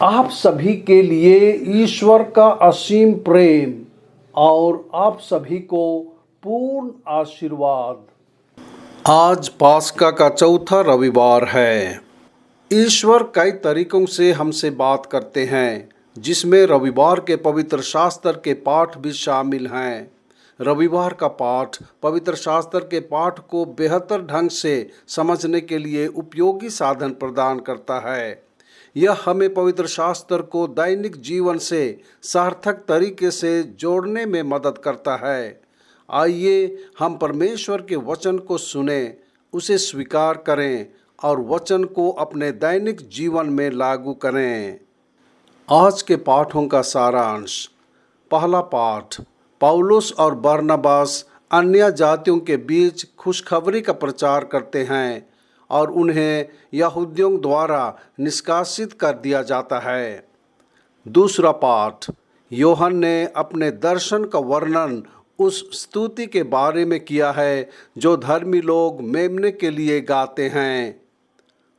आप सभी के लिए ईश्वर का असीम प्रेम और आप सभी को पूर्ण आशीर्वाद। आज पास्का का चौथा रविवार है। ईश्वर कई तरीकों से हमसे बात करते हैं, जिसमें रविवार के पवित्र शास्त्र के पाठ भी शामिल हैं। रविवार का पाठ पवित्र शास्त्र के पाठ को बेहतर ढंग से समझने के लिए उपयोगी साधन प्रदान करता है। यह हमें पवित्र शास्त्र को दैनिक जीवन से सार्थक तरीके से जोड़ने में मदद करता है। आइए हम परमेश्वर के वचन को सुने, उसे स्वीकार करें और वचन को अपने दैनिक जीवन में लागू करें। आज के पाठों का सारांश। पहला पाठ, पौलुस और बरनबास अन्य जातियों के बीच खुशखबरी का प्रचार करते हैं और उन्हें यहूदियों द्वारा निष्कासित कर दिया जाता है। दूसरा पाठ, यूहन्ना ने अपने दर्शन का वर्णन उस स्तुति के बारे में किया है जो धर्मी लोग मेमने के लिए गाते हैं।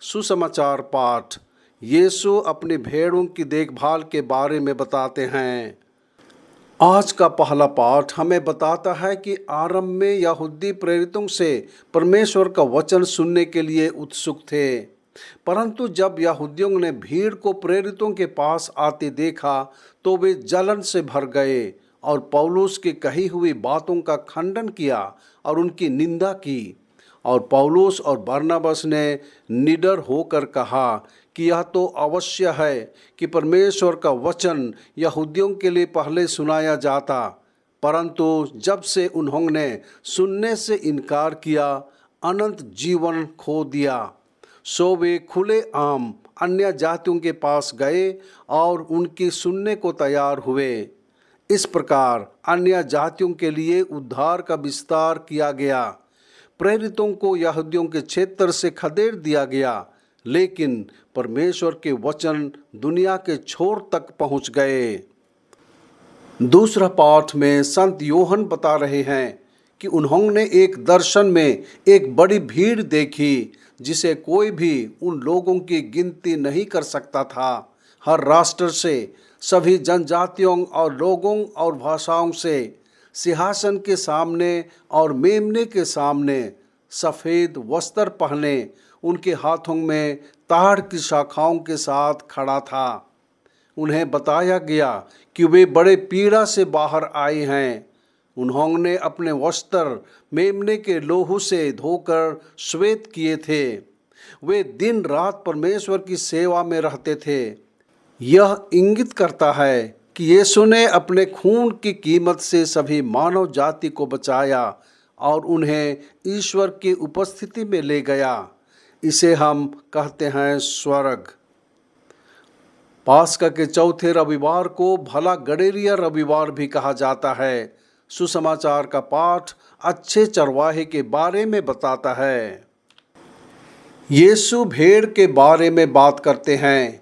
सुसमाचार पाठ, यीशु अपनी भेड़ों की देखभाल के बारे में बताते हैं। आज का पहला पाठ हमें बताता है कि आरंभ में यहूदी प्रेरितों से परमेश्वर का वचन सुनने के लिए उत्सुक थे, परंतु जब यहूदियों ने भीड़ को प्रेरितों के पास आते देखा तो वे जलन से भर गए और पौलुस की कही हुई बातों का खंडन किया और उनकी निंदा की। और पौलुस और बरनबास ने निडर होकर कहा कि यह तो अवश्य है कि परमेश्वर का वचन यहूदियों के लिए पहले सुनाया जाता, परंतु जब से उन्होंने सुनने से इनकार किया, अनंत जीवन खो दिया, सो वे खुले आम अन्य जातियों के पास गए और उनकी सुनने को तैयार हुए। इस प्रकार अन्य जातियों के लिए उद्धार का विस्तार किया गया। प्रेरितों को यहूदियों के क्षेत्र से खदेड़ दिया गया, लेकिन परमेश्वर के वचन दुनिया के छोर तक पहुंच गए। दूसरा पाठ में संत यूहन्ना बता रहे हैं कि उन्होंने एक दर्शन में एक बड़ी भीड़ देखी जिसे कोई भी उन लोगों की गिनती नहीं कर सकता था। हर राष्ट्र से, सभी जनजातियों और लोगों और भाषाओं से, सिंहासन के सामने और मेमने के सामने सफ़ेद वस्त्र पहने, उनके हाथों में ताड़ की शाखाओं के साथ खड़ा था। उन्हें बताया गया कि वे बड़े पीड़ा से बाहर आए हैं। उन्होंने अपने वस्त्र मेमने के लोहू से धोकर श्वेत किए थे। वे दिन रात परमेश्वर की सेवा में रहते थे। यह इंगित करता है कि यीशु ने अपने खून की कीमत से सभी मानव जाति को बचाया और उन्हें ईश्वर की उपस्थिति में ले गया। इसे हम कहते हैं स्वर्ग। पास्का के चौथे रविवार को भला गडेरिया रविवार भी कहा जाता है। सुसमाचार का पाठ अच्छे चरवाहे के बारे में बताता है। यीशु भेड़ के बारे में बात करते हैं।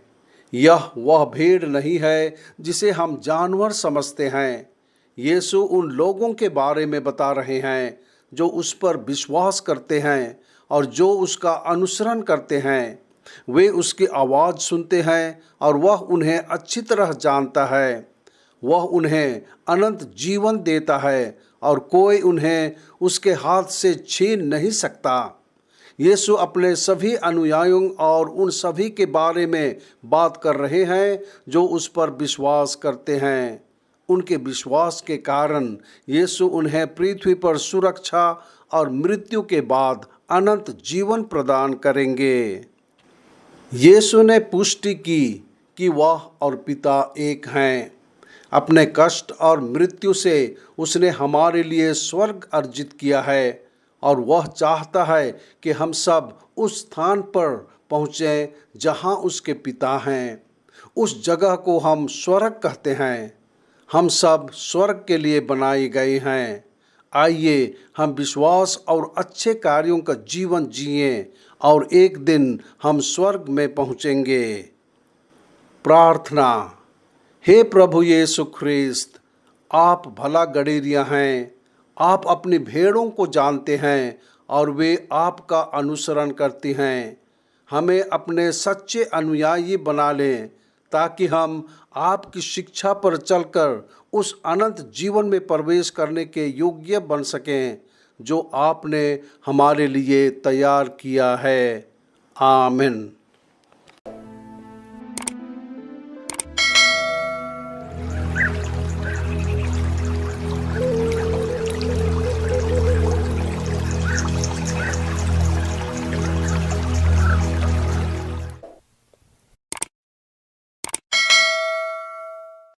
यह वह भेड़ नहीं है जिसे हम जानवर समझते हैं। यीशु उन लोगों के बारे में बता रहे हैं जो उस पर विश्वास करते हैं और जो उसका अनुसरण करते हैं। वे उसकी आवाज़ सुनते हैं और वह उन्हें अच्छी तरह जानता है। वह उन्हें अनंत जीवन देता है और कोई उन्हें उसके हाथ से छीन नहीं सकता। यीशु अपने सभी अनुयायियों और उन सभी के बारे में बात कर रहे हैं जो उस पर विश्वास करते हैं। उनके विश्वास के कारण यीशु उन्हें पृथ्वी पर सुरक्षा और मृत्यु के बाद अनंत जीवन प्रदान करेंगे। यीशु ने पुष्टि की कि वह और पिता एक हैं। अपने कष्ट और मृत्यु से उसने हमारे लिए स्वर्ग अर्जित किया है और वह चाहता है कि हम सब उस स्थान पर पहुँचें जहाँ उसके पिता हैं। उस जगह को हम स्वर्ग कहते हैं। हम सब स्वर्ग के लिए बनाए गए हैं। आइए हम विश्वास और अच्छे कार्यों का जीवन जिएं और एक दिन हम स्वर्ग में पहुँचेंगे। प्रार्थना। हे प्रभु यीशु ख्रिस्त, आप भला गडेरिया हैं। आप अपनी भेड़ों को जानते हैं और वे आपका अनुसरण करती हैं। हमें अपने सच्चे अनुयायी बना लें ताकि हम आपकी शिक्षा पर चलकर उस अनंत जीवन में प्रवेश करने के योग्य बन सकें जो आपने हमारे लिए तैयार किया है। आमीन।